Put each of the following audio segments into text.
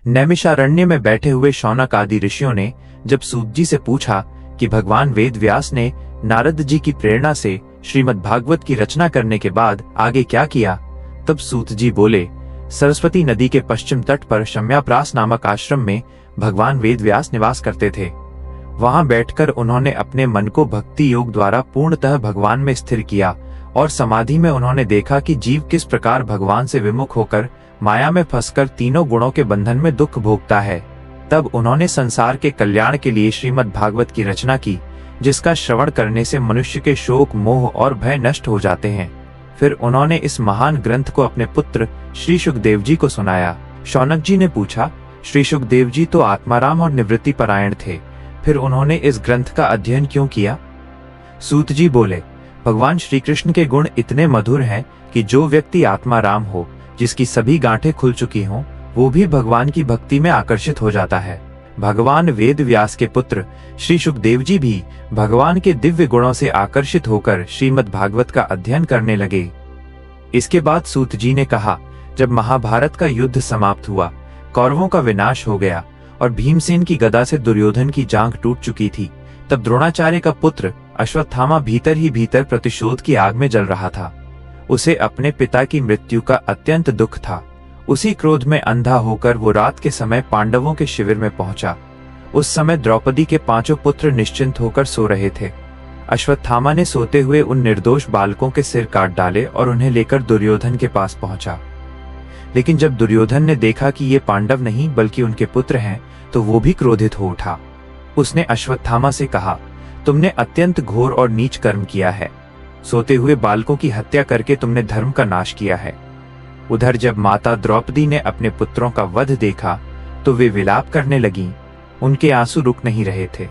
नैमिषारण्य में बैठे हुए शौनक आदि ऋषियों ने जब सूत जी से पूछा कि भगवान वेद व्यास ने नारद जी की प्रेरणा से श्रीमद् भागवत की रचना करने के बाद आगे क्या किया, तब सूत जी बोले, सरस्वती नदी के पश्चिम तट पर शम्याप्रास नामक आश्रम में भगवान वेद व्यास निवास करते थे। वहां बैठकर उन्होंने अपने मन को भक्ति योग द्वारा पूर्णतः भगवान में स्थिर किया और समाधि में उन्होंने देखा कि जीव किस प्रकार भगवान से विमुख होकर माया में फंसकर तीनों गुणों के बंधन में दुख भोगता है। तब उन्होंने संसार के कल्याण के लिए श्रीमद् भागवत की रचना की, जिसका श्रवण करने से मनुष्य के शोक, मोह और भय नष्ट हो जाते हैं। फिर उन्होंने इस महान ग्रंथ को अपने पुत्र श्री शुकदेव जी को सुनाया। शौनक जी ने पूछा, श्री शुकदेव जी तो आत्माराम और निवृत्ति परायण थे, फिर उन्होंने इस ग्रंथ का अध्ययन क्यों किया? सूत जी बोले, भगवान श्री कृष्ण के गुण इतने मधुर हैं कि जो व्यक्ति आत्माराम हो, जिसकी सभी गांठें खुल चुकी हों, वो भी भगवान की भक्ति में आकर्षित हो जाता है। भगवान वेद व्यास के पुत्र श्री शुकदेव जी भी भगवान के दिव्य गुणों से आकर्षित होकर श्रीमद् भागवत का अध्ययन करने लगे। इसके बाद सूत जी ने कहा, जब महाभारत का युद्ध समाप्त हुआ, कौरवों का विनाश हो गया और भीमसेन की गदा से दुर्योधन की जांघ टूट चुकी थी, तब द्रोणाचार्य का पुत्र अश्वत्थामा भीतर ही भीतर प्रतिशोध की आग में जल रहा था। उसे अपने पिता की मृत्यु का अत्यंत दुख था। उसी क्रोध में अंधा होकर वो रात के समय पांडवों के शिविर में पहुंचा। उस समय द्रौपदी के 5 पुत्र निश्चिंत होकर सो रहे थे। अश्वत्थामा ने सोते हुए उन निर्दोष बालकों के सिर काट डाले और उन्हें लेकर दुर्योधन के पास पहुंचा। लेकिन जब दुर्योधन ने देखा कि ये पांडव नहीं बल्कि उनके पुत्र हैं, तो वो भी क्रोधित हो उठा। उसने अश्वत्थामा से कहा, तुमने अत्यंत घोर और नीच कर्म किया है। सोते हुए बालकों की हत्या करके तुमने धर्म का नाश किया है। उधर जब माता द्रौपदी ने अपने पुत्रों का वध देखा तो वे विलाप करने लगीं। उनके आंसू रुक नहीं रहे थे।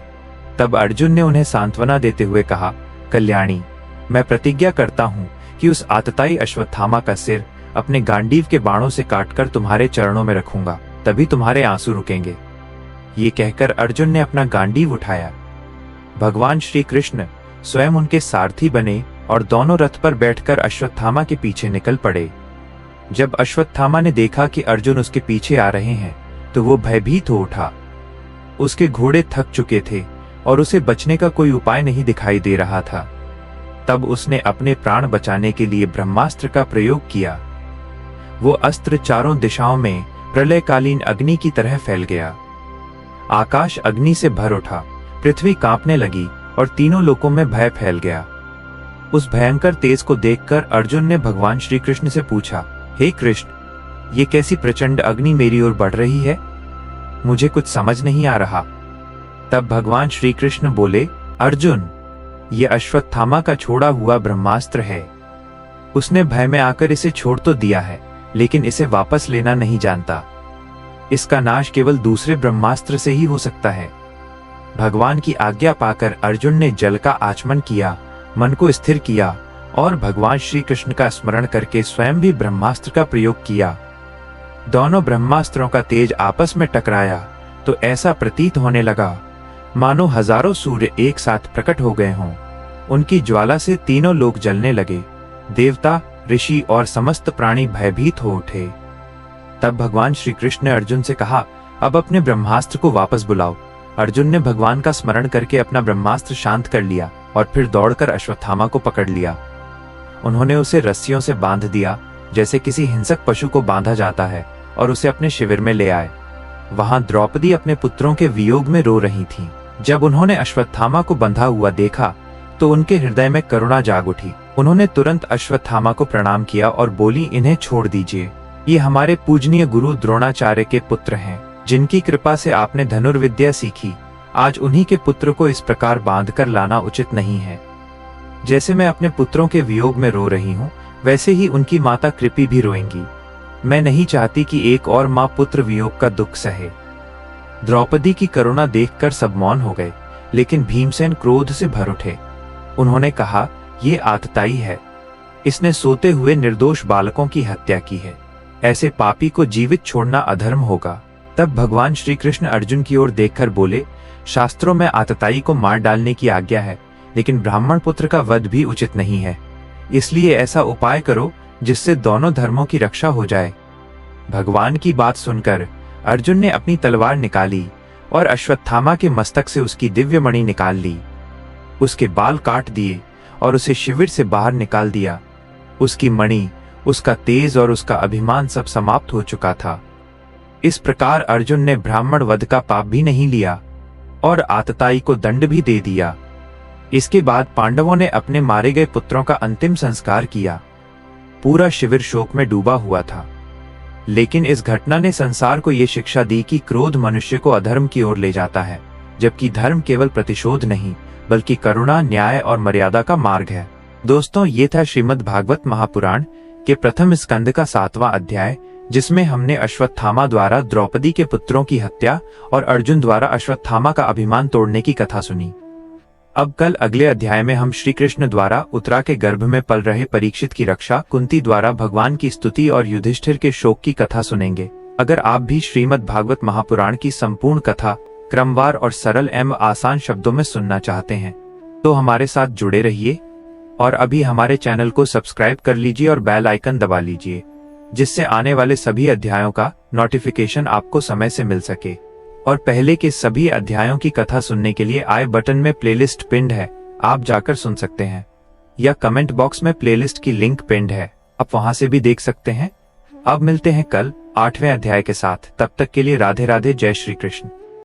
तब अर्जुन ने उन्हें सांत्वना देते हुए कहा, कल्याणी, मैं प्रतिज्ञा करता हूं कि उस आतताई अश्वत्थामा का सिर अपने गांडीव के बाणों से काटकर तुम्हारे चरणों में रखूंगा, तभी तुम्हारे आंसू रुकेंगे। ये कहकर अर्जुन ने अपना गांडीव उठाया। भगवान श्री कृष्ण स्वयं उनके सारथी बने और दोनों रथ पर बैठकर अश्वत्थामा के पीछे निकल पड़े। जब अश्वत्थामा ने देखा कि अर्जुन उसके पीछे आ रहे हैं, तो वो भयभीत हो उठा। उसके घोड़े थक चुके थे और उसे बचने का कोई उपाय नहीं दिखाई दे रहा था। तब उसने अपने प्राण बचाने के लिए ब्रह्मास्त्र का प्रयोग किया। वो अस्त्र चारों दिशाओं में प्रलयकालीन अग्नि की तरह फैल गया। आकाश अग्नि से भर उठा, पृथ्वी कांपने लगी और तीनों लोकों में भय फैल गया। उस भयंकर तेज को देखकर अर्जुन ने भगवान श्री कृष्ण से पूछा, हे कृष्ण, ये कैसी प्रचंड अग्नि मेरी ओर बढ़ रही है? मुझे कुछ समझ नहीं आ रहा। तब भगवान श्री कृष्ण बोले, अर्जुन, ये अश्वत्थामा का छोड़ा हुआ ब्रह्मास्त्र है। उसने भय में आकर इसे छोड़ तो दिया है, लेकिन इसे वापस लेना नहीं जानता। इसका नाश केवल दूसरे ब्रह्मास्त्र से ही हो सकता है। भगवान की आज्ञा पाकर अर्जुन ने जल का आचमन किया, मन को स्थिर किया और भगवान श्री कृष्ण का स्मरण करके स्वयं भी ब्रह्मास्त्र का प्रयोग किया। दोनों ब्रह्मास्त्रों का तेज आपस में टकराया तो ऐसा प्रतीत होने लगा मानो हजारों सूर्य एक साथ प्रकट हो गए हों। उनकी ज्वाला से तीनों लोग जलने लगे। देवता, ऋषि और समस्त प्राणी भयभीत हो उठे। तब भगवान श्री कृष्ण ने अर्जुन से कहा, अब अपने ब्रह्मास्त्र को वापस बुलाओ। अर्जुन ने भगवान का स्मरण करके अपना ब्रह्मास्त्र शांत कर लिया और फिर दौड़कर अश्वत्थामा को पकड़ लिया। उन्होंने उसे रस्सियों से बांध दिया, जैसे किसी हिंसक पशु को बांधा जाता है, और उसे अपने शिविर में ले आए। वहां द्रौपदी अपने पुत्रों के वियोग में रो रही थीं। जब उन्होंने अश्वत्थामा को बंधा हुआ देखा तो उनके हृदय में करुणा जाग उठी। उन्होंने तुरंत अश्वत्थामा को प्रणाम किया और बोली, इन्हें छोड़ दीजिए। ये हमारे पूजनीय गुरु द्रोणाचार्य के पुत्र हैं, जिनकी कृपा से आपने धनुर्विद्या सीखी। आज उन्हीं के पुत्र को इस प्रकार बांधकर लाना उचित नहीं है। जैसे मैं अपने पुत्रों के वियोग में रो रही हूँ, वैसे ही उनकी माता कृपी भी रोएंगी। मैं नहीं चाहती कि एक और माँ पुत्र वियोग का दुख सहे। द्रौपदी की करुणा देखकर सब मौन हो गए, लेकिन भीमसेन क्रोध से भर उठे। उन्होंने कहा, ये आतताई है। इसने सोते हुए निर्दोष बालकों की हत्या की है। ऐसे पापी को जीवित छोड़ना अधर्म होगा। तब भगवान श्री कृष्ण अर्जुन की ओर देखकर बोले, शास्त्रों में आतताई को मार डालने की आज्ञा है, लेकिन ब्राह्मण पुत्र का वध भी उचित नहीं है। इसलिए ऐसा उपाय करो जिससे दोनों धर्मों की रक्षा हो जाए। भगवान की बात सुनकर अर्जुन ने अपनी तलवार निकाली और अश्वत्थामा के मस्तक से उसकी दिव्य मणि निकाल ली। उसके बाल काट दिए और उसे शिविर से बाहर निकाल दिया। उसकी मणि, उसका तेज और उसका अभिमान सब समाप्त हो चुका था। इस प्रकार अर्जुन ने ब्राह्मण वध का पाप भी नहीं लिया और आतताई को दंड भी दे दिया। इसके बाद पांडवों ने अपने मारे गए पुत्रों का अंतिम संस्कार किया। पूरा शिविर शोक में डूबा हुआ था। लेकिन इस घटना ने संसार को यह शिक्षा दी कि क्रोध मनुष्य को अधर्म की ओर ले जाता है, जबकि धर्म केवल प्रतिशोध नहीं बल्कि करुणा, न्याय और मर्यादा का मार्ग है। दोस्तों, ये था श्रीमद् भागवत महापुराण के प्रथम स्कंद का 7वां अध्याय, जिसमें हमने अश्वत्थामा द्वारा द्रौपदी के पुत्रों की हत्या और अर्जुन द्वारा अश्वत्थामा का अभिमान तोड़ने की कथा सुनी। अब कल अगले अध्याय में हम श्री कृष्ण द्वारा उत्तरा के गर्भ में पल रहे परीक्षित की रक्षा, कुंती द्वारा भगवान की स्तुति और युधिष्ठिर के शोक की कथा सुनेंगे। अगर आप भी श्रीमद् भागवत महापुराण की संपूर्ण कथा क्रमवार और सरल एवं आसान शब्दों में सुनना चाहते हैं तो हमारे साथ जुड़े रहिए और अभी हमारे चैनल को सब्सक्राइब कर लीजिए और बेल आइकन दबा लीजिए, जिससे आने वाले सभी अध्यायों का नोटिफिकेशन आपको समय से मिल सके। और पहले के सभी अध्यायों की कथा सुनने के लिए आई बटन में प्लेलिस्ट पिंड है, आप जाकर सुन सकते हैं, या कमेंट बॉक्स में प्लेलिस्ट की लिंक पिंड है, आप वहां से भी देख सकते हैं। अब मिलते हैं कल 8वें अध्याय के साथ। तब तक के लिए राधे राधे, जय श्री कृष्ण।